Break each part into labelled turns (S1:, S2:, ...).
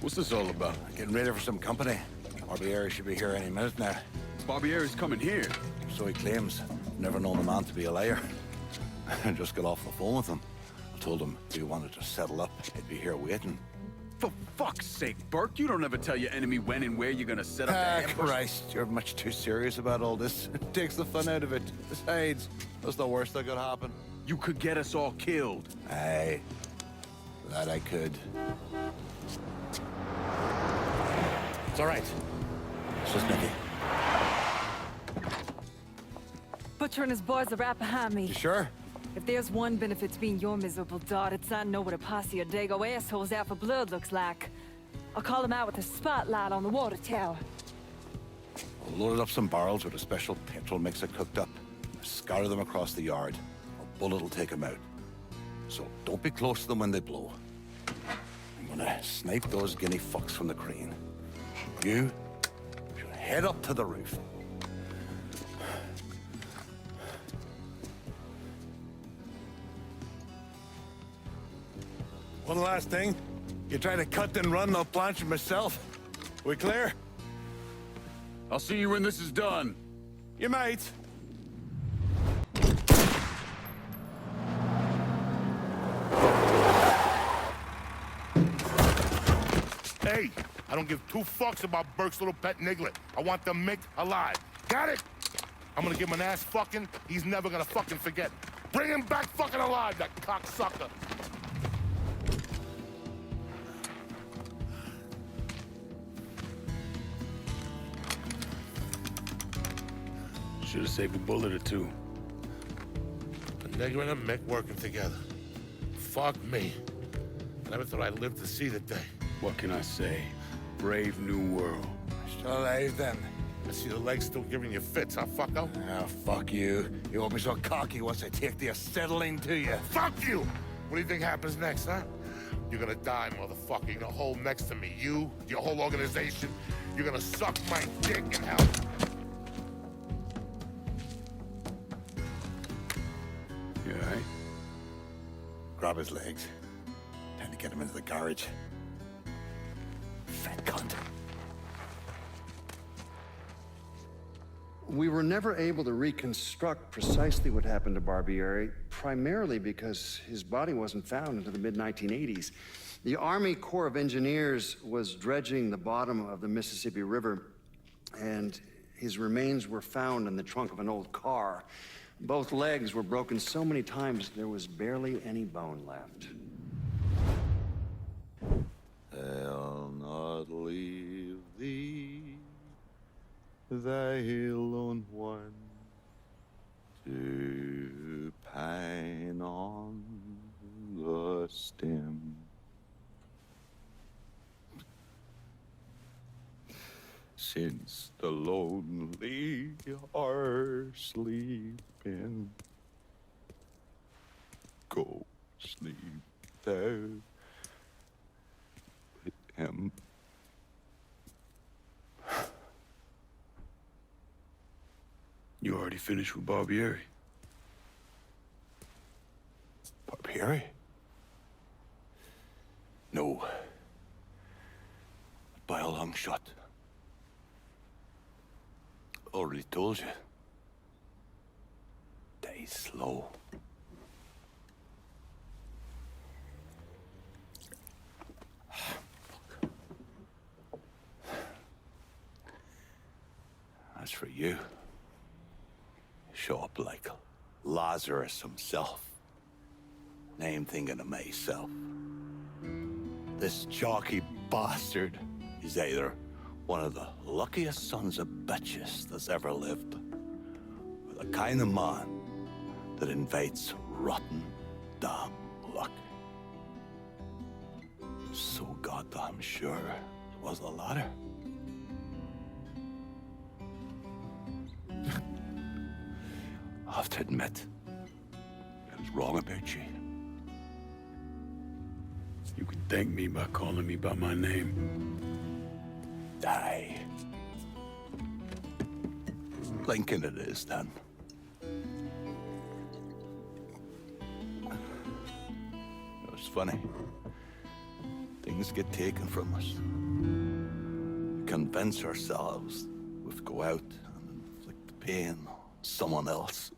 S1: What's this all about?
S2: Getting ready for some company. Barbieri should be here any minute now.
S1: Barbieri's coming here.
S2: So he claims. Never known a man to be a liar. I just got off the phone with him. I told him if he wanted to settle up, he'd be here waiting.
S1: For fuck's sake, Burke, you don't ever tell your enemy when and where you're gonna set up the ambush.
S2: Christ, you're much too serious about all this. It takes the fun out of it. Besides, that's the worst that could happen.
S1: You could get us all killed.
S2: Aye, that I could. It's all right. It's just Nicky.
S3: Butcher and his boys are right behind me.
S2: You sure?
S3: If there's one benefit to being your miserable dot, it's I know what a posse of Dago assholes out for blood looks like. I'll call them out with a spotlight on the water tower.
S2: I'll load up some barrels with a special petrol mixer cooked up. Scatter them across the yard. A bullet will take them out. So don't be close to them when they blow. I'm gonna snipe those guinea fucks from the crane. You should head up to the roof. One last thing. You try to cut and run, I'll planch you myself. We clear?
S1: I'll see you when this is done.
S2: You might.
S4: Hey, I don't give two fucks about Burke's little pet Niglet. I want the Mick alive. Got it? I'm gonna give him an ass fucking he's never gonna fucking forget. Bring him back fucking alive, that cocksucker.
S1: Should have saved a bullet or two.
S4: A nigger and a Mick working together. Fuck me. I never thought I'd live to see the day.
S1: What can I say? Brave new world.
S2: Still alive then.
S4: I see the legs still giving you fits, huh, fucko?
S2: Ah, fuck you. You won't be so cocky once I take the acetylene to you.
S4: Fuck you! What do you think happens next, huh? You're gonna die, motherfucker. You're gonna hold next to me. You, your whole organization. You're gonna suck my dick in hell.
S1: You all right?
S2: Grab his legs. Time to get him into the garage. Fat cunt.
S5: We were never able to reconstruct precisely what happened to Barbieri, primarily because his body wasn't found until the mid-1980s. The Army Corps of Engineers was dredging the bottom of the Mississippi River, and his remains were found in the trunk of an old car. Both legs were broken so many times there was barely any bone left.
S2: I'll not leave thee, thy lone one, to pine on the stem. Since the lonely are sleeping, go sleep thou with him.
S1: You already finished with Barbieri?
S2: Barbieri? No. By a long shot. Already told you. Die slow. As for you, show up like Lazarus himself. Name thinking of myself. This jockey bastard is either one of the luckiest sons of bitches that's ever lived, or the kind of man that invites rotten damn luck. So goddamn sure it was the latter. I have to admit, I was wrong about you.
S1: You can thank me by calling me by my name.
S2: Die. Lincoln it is, then. It was funny. Things things get taken from us. We convince ourselves we have to go out and inflict the pain on someone else.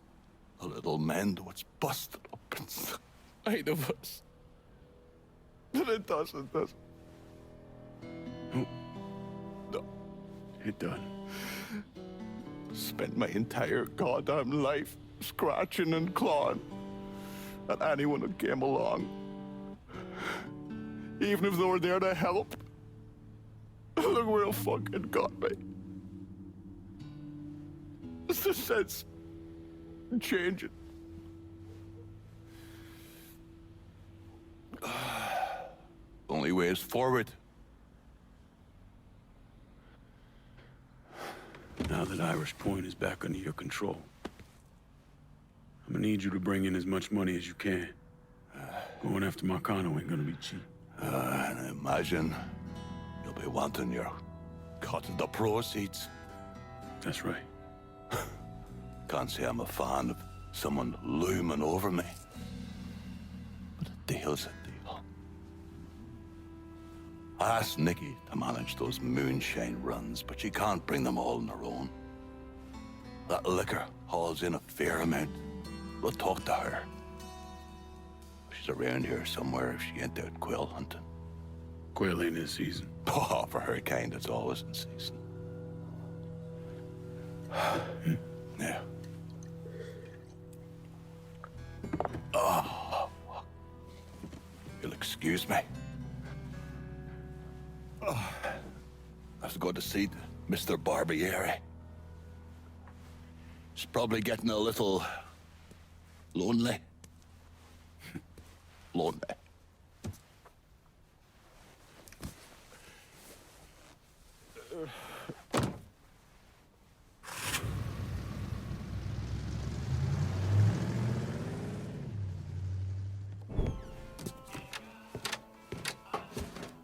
S2: A little mend what's busted up inside of us. But it doesn't. No.
S1: It done.
S2: Spent my entire goddamn life scratching and clawing at anyone who came along. Even if they were there to help. Look where it fucking got me. It's the sense changing. Only way is forward.
S1: Now that Irish Point is back under your control, I'm gonna need you to bring in as much money as you can. Going after Markano ain't gonna be cheap.
S2: And I imagine you'll be wanting your cut of the proceeds.
S1: That's right.
S2: Can't say I'm a fan of someone looming over me. But a deal's a deal. I asked Nikki to manage those moonshine runs, but she can't bring them all on her own. That liquor hauls in a fair amount. We'll talk to her. She's around here somewhere if she ain't out quail hunting.
S1: Quail ain't this season.
S2: Oh, for her kind, it's always in season. Yeah. Oh, fuck. You'll excuse me. Oh, I have to go to see Mr. Barbieri. He's probably getting a little lonely. Lonely.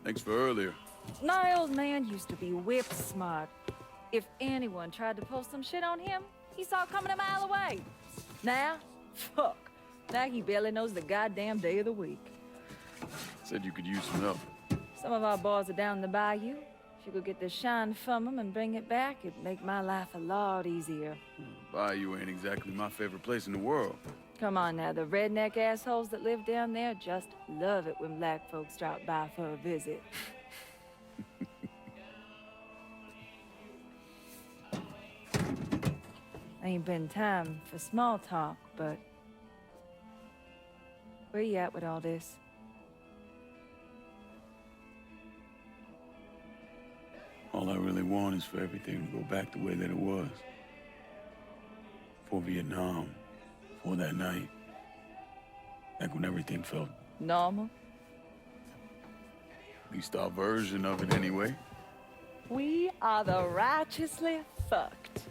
S1: Thanks for earlier.
S3: My old man used to be whip smart. If anyone tried to pull some shit on him, he saw it coming a mile away. Now, fuck. Now he barely knows the goddamn day of the week.
S1: Said you could use some help.
S3: Some of our boys are down the bayou. If you could get the shine from them and bring it back, it'd make my life a lot easier.
S1: Bayou ain't exactly my favorite place in the world.
S3: Come on now, the redneck assholes that live down there just love it when black folks drop by for a visit. Ain't been time for small talk, but where you at with all this?
S1: All I really want is for everything to go back the way that it was. For Vietnam, for that night. Back when everything felt,
S3: Normal?
S1: at least our version of it anyway.
S3: We are the righteously fucked.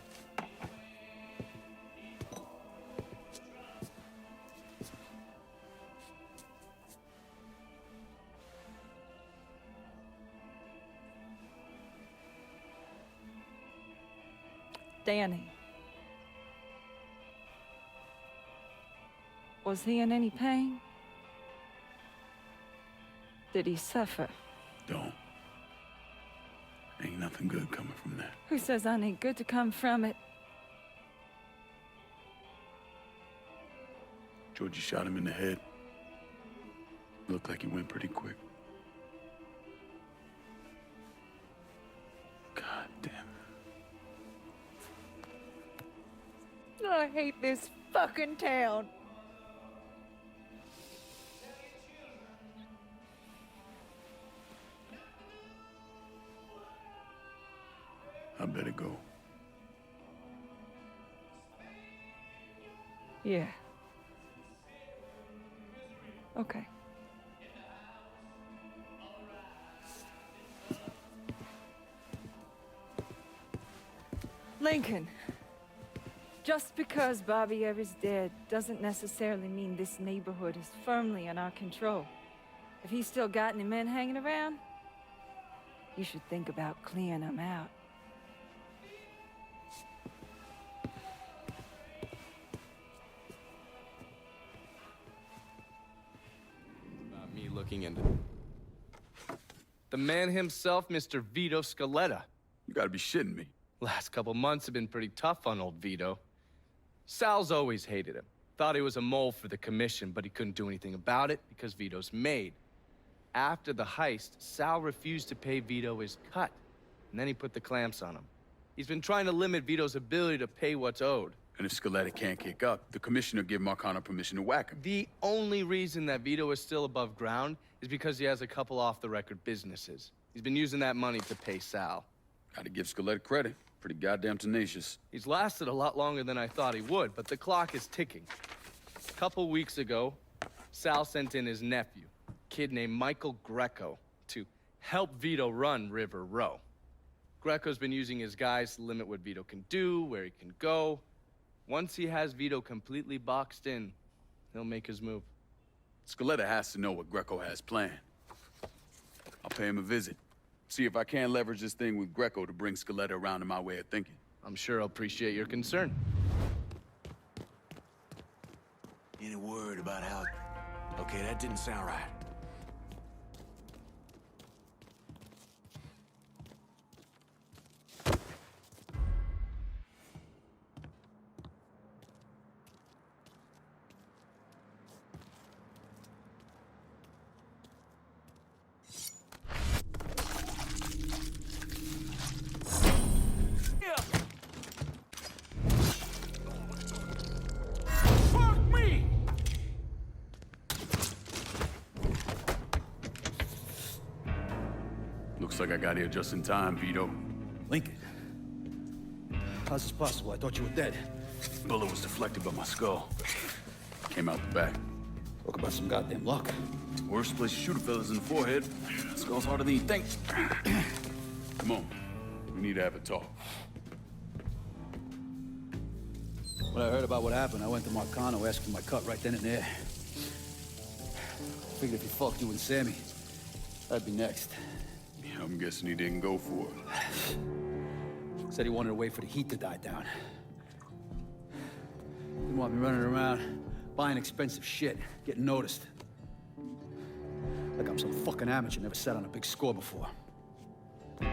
S3: Danny. Was he in any pain? Did he suffer?
S1: Don't. Ain't nothing good coming from that.
S3: Who says I need good to come from it?
S1: Georgie shot him in the head. Looked like he went pretty quick. God damn it.
S3: I hate this fucking town.
S1: I better go.
S3: Yeah. Okay. Lincoln. Just because Barbieri's dead doesn't necessarily mean this neighborhood is firmly in our control. If he's still got any men hanging around, you should think about clearing them out.
S6: About me looking into... The man himself, Mr. Vito Scaletta.
S1: You gotta be shitting me.
S6: Last couple months have been pretty tough on old Vito. Sal's always hated him. Thought he was a mole for the commission, but he couldn't do anything about it because Vito's made. After the heist, Sal refused to pay Vito his cut, and then he put the clamps on him. He's been trying to limit Vito's ability to pay what's owed.
S1: And if Scaletta can't kick up, the commissioner give Markano permission to whack him.
S6: The only reason that Vito is still above ground is because he has a couple off-the-record businesses. He's been using that money to pay Sal.
S1: Gotta give Scaletta credit. Pretty goddamn tenacious.
S6: He's lasted a lot longer than I thought he would, but the clock is ticking. A couple weeks ago, Sal sent in his nephew, a kid named Michael Greco, to help Vito run River Row. Greco's been using his guys to limit what Vito can do, where he can go. Once he has Vito completely boxed in, he'll make his move.
S1: Scaletta has to know what Greco has planned. I'll pay him a visit. See if I can't leverage this thing with Greco to bring Scaletta around to my way of thinking.
S6: I'm sure he'll appreciate your concern.
S7: Any word about how... Okay, that didn't sound right.
S1: Looks like I got here just in time, Vito.
S8: Lincoln. How's this possible? I thought you were dead.
S1: Bullet was deflected by my skull. Came out the back.
S8: Talk about some goddamn luck.
S1: Worst place to shoot a fella's in the forehead. Skull's harder than you think. Come on. We need to have a talk.
S8: When I heard about what happened, I went to Markano, asked for my cut right then and there. Figured if he fucked you and Sammy, I'd be next.
S1: Yeah, I'm guessing he didn't go for it.
S8: Said he wanted to wait for the heat to die down. Didn't want me running around, buying expensive shit, getting noticed. Like I'm some fucking amateur, never sat on a big score before. The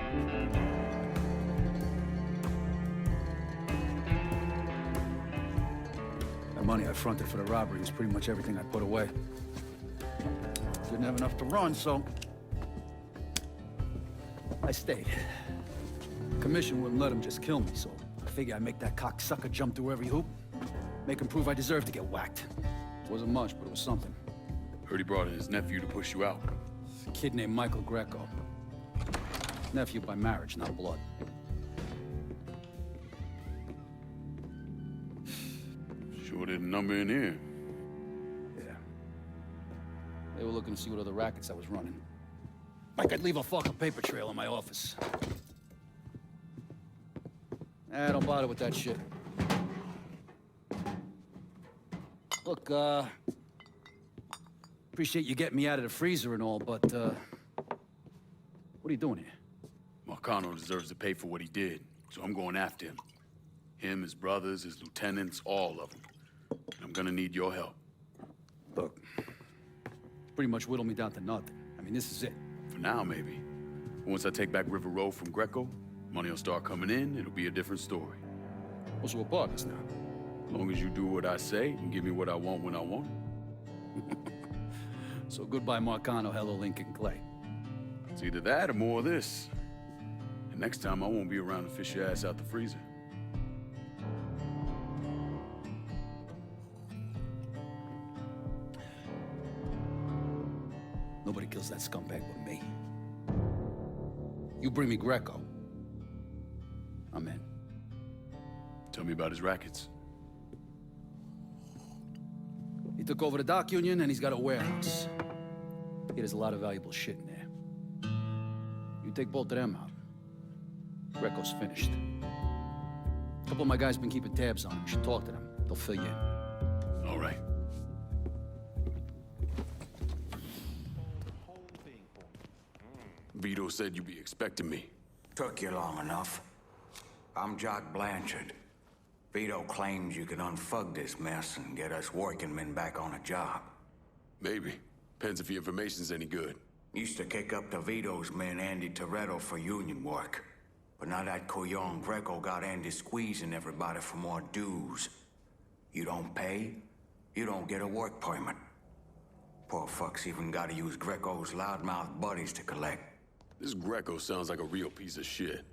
S8: money I fronted for the robbery was pretty much everything I put away. Didn't have enough to run, so I stayed. Commission wouldn't let him just kill me, so I figured I'd make that cocksucker jump through every hoop. Make him prove I deserve to get whacked. Wasn't much, but it was something.
S1: Heard he brought in his nephew to push you out.
S8: A kid named Michael Greco. Nephew by marriage, not blood.
S1: Sure didn't number in here.
S8: Yeah. They were looking to see what other rackets I was running. Like I'd leave a fucking paper trail in my office. Don't bother with that shit. Look, appreciate you getting me out of the freezer and all, but, what are you doing here?
S1: Markano deserves to pay for what he did, so I'm going after him. Him, his brothers, his lieutenants, all of them. And I'm gonna need your help.
S8: Look, pretty much whittled me down to nothing. I mean, this is it.
S1: For now, maybe. Once I take back River Road from Greco, money will start coming in, it'll be a different story.
S8: Well, so we're partners now.
S1: As long as you do what I say and give me what I want when I want it.
S8: So goodbye, Markano. Hello, Lincoln Clay.
S1: It's either that or more of this. And next time I won't be around to fish your ass out the freezer.
S8: Nobody kills that scumbag but me. You bring me Greco, I'm in.
S1: Tell me about his rackets.
S8: He took over the dock union and he's got a warehouse. He has a lot of valuable shit in there. You take both of them out, Greco's finished. A couple of my guys been keeping tabs on him. You should talk to them. They'll fill you in.
S1: All right. Vito said you'd be expecting me.
S7: Took you long enough. I'm Jock Blanchard. Vito claims you can unfug this mess and get us working men back on a job.
S1: Maybe. Depends if the information's any good.
S7: Used to kick up to Vito's man Andy Toretto for union work. But now that Couillon Greco got Andy squeezing everybody for more dues. You don't pay, you don't get a work permit. Poor fuck's even gotta use Greco's loudmouth buddies to collect.
S1: This Greco sounds like a real piece of shit.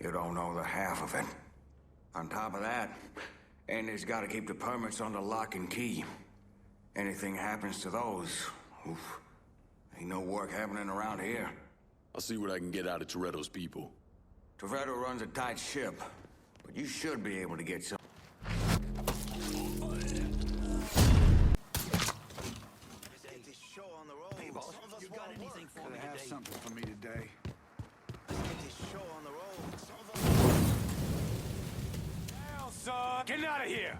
S7: You don't know the half of it. On top of that, Andy's gotta keep the permits under lock and key. Anything happens to those, oof, ain't no work happening around here.
S1: I'll see what I can get out of Toretto's people.
S7: Toretto runs a tight ship, but you should be able to get some.
S9: You got anything for me today? Something for me today. Let's get this show on the road.
S10: Hell, son! Get out of here!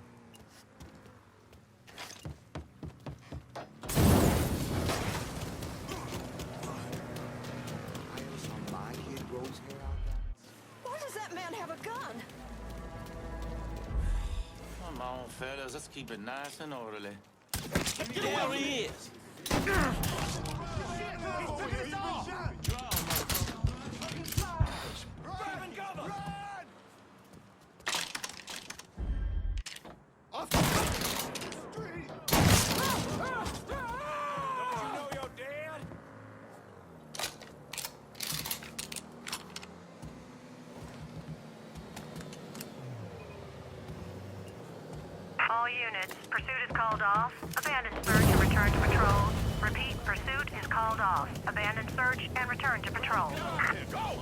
S3: Why does that man have a gun?
S10: Come on, fellas, let's keep it nice and orderly. There he is!
S11: All units, pursuit is called off. Abandon search and return to patrol. Repeat, pursuit is called off. Abandon search and return to patrol.
S10: Go!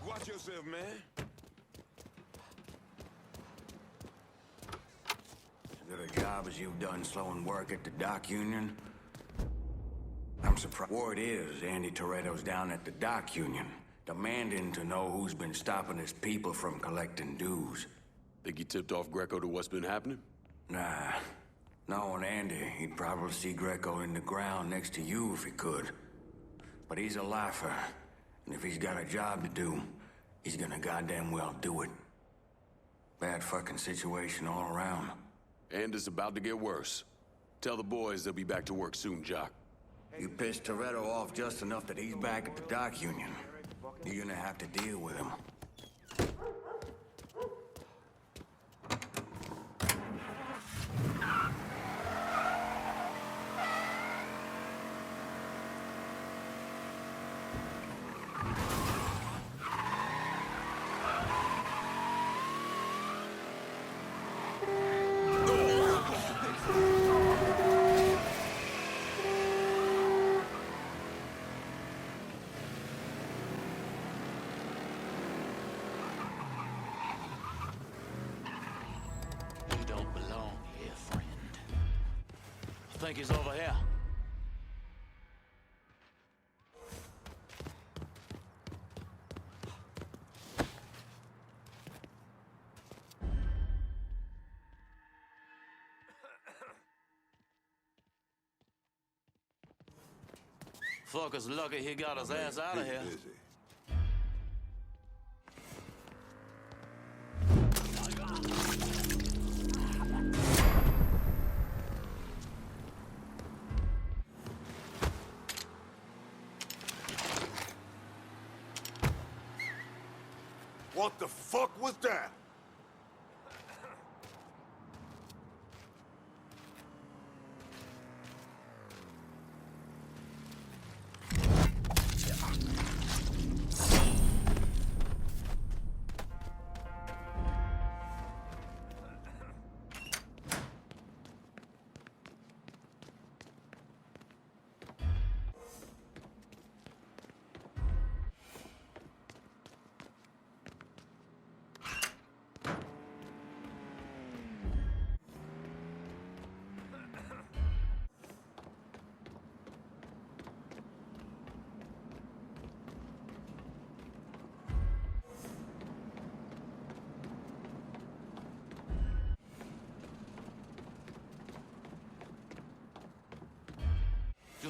S9: Watch yourself, man.
S7: As good a job as you've done slowing work at the dock union, I'm surprised. Word is Andy Toretto's down at the dock union, demanding to know who's been stopping his people from collecting dues.
S1: Think he tipped off Greco to what's been happening?
S7: Nah. Knowing Andy, he'd probably see Greco in the ground next to you if he could. But he's a lifer, and if he's got a job to do, he's gonna goddamn well do it. Bad fucking situation all around.
S1: And it's about to get worse. Tell the boys they'll be back to work soon, Jock.
S7: You pissed Toretto off just enough that he's back at the dock union. You're gonna have to deal with him.
S10: You don't belong here, friend. I think he's over here. Fucker's lucky he got his ass out of here.
S4: What the fuck was that?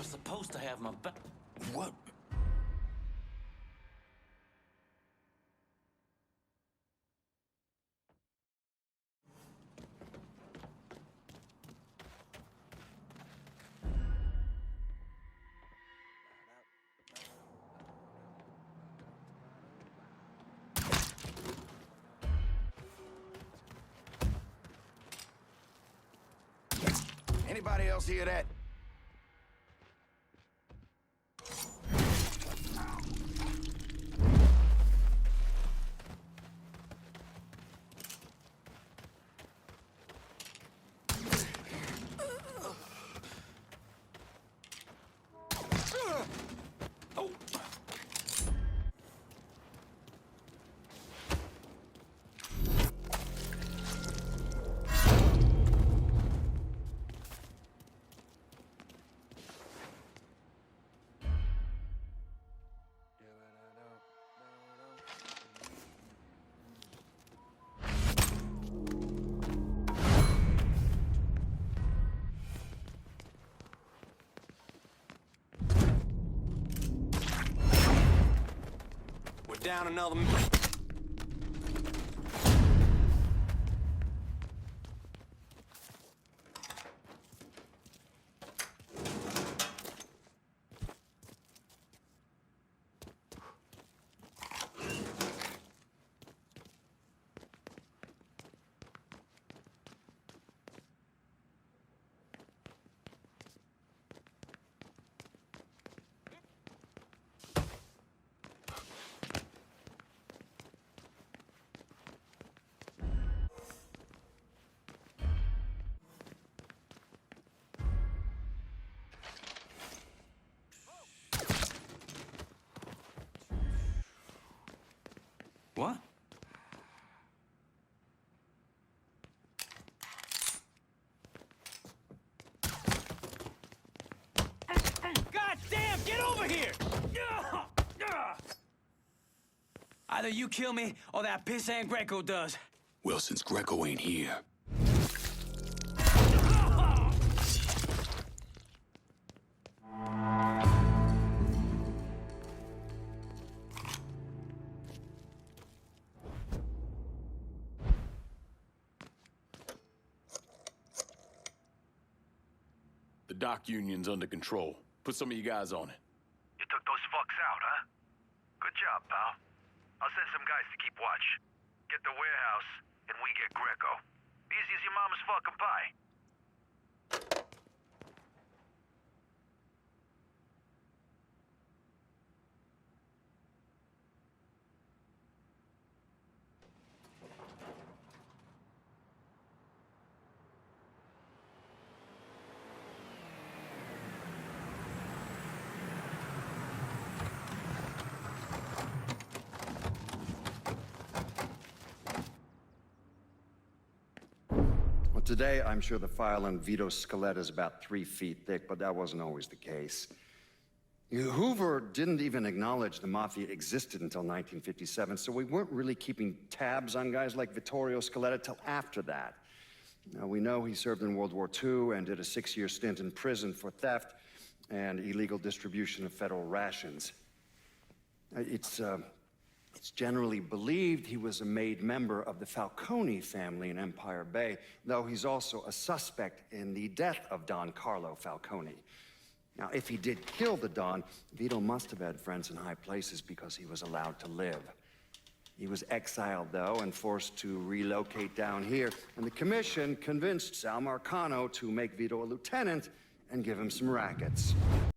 S10: You're supposed to have my back. What?
S9: Anybody else hear that?
S12: Down another. What? God damn, get over here! Either you kill me or that pissant Greco does.
S1: Well, since Greco ain't here. The dock union's under control. Put some of you guys on it.
S13: You took those fucks out, huh? Good job, pal. I'll send some guys to keep watch. Get the warehouse, and we get Greco. Easy as your mama's fucking pie.
S5: Today, I'm sure the file on Vito Scaletta is about 3 feet thick, but that wasn't always the case. Hoover didn't even acknowledge the Mafia existed until 1957, so we weren't really keeping tabs on guys like Vittorio Scaletta till after that. Now, we know he served in World War II and did a 6-year stint in prison for theft and illegal distribution of federal rations. It's generally believed he was a made member of the Falcone family in Empire Bay, though he's also a suspect in the death of Don Carlo Falcone. Now, if he did kill the Don, Vito must have had friends in high places because he was allowed to live. He was exiled, though, and forced to relocate down here, and the commission convinced Sal Markano to make Vito a lieutenant and give him some rackets.